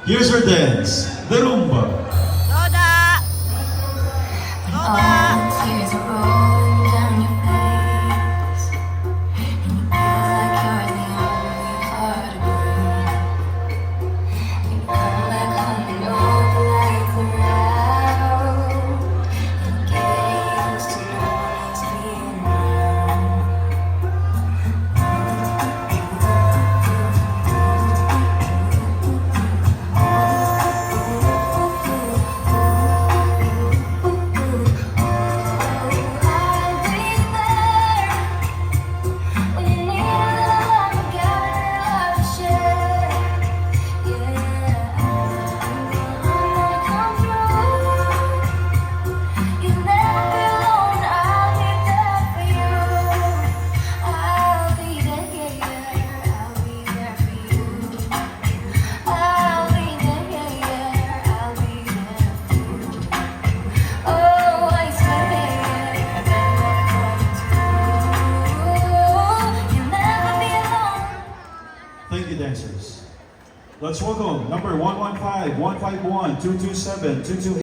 Here's your dance, the rumba. Toda! Toda! Tears are rolling down your face, and you feel like you're the only part of me. You come back home and all the lights are out, and you get used to no one else being around. Thank you, dancers. Let's welcome number 115, 151, 227, 22.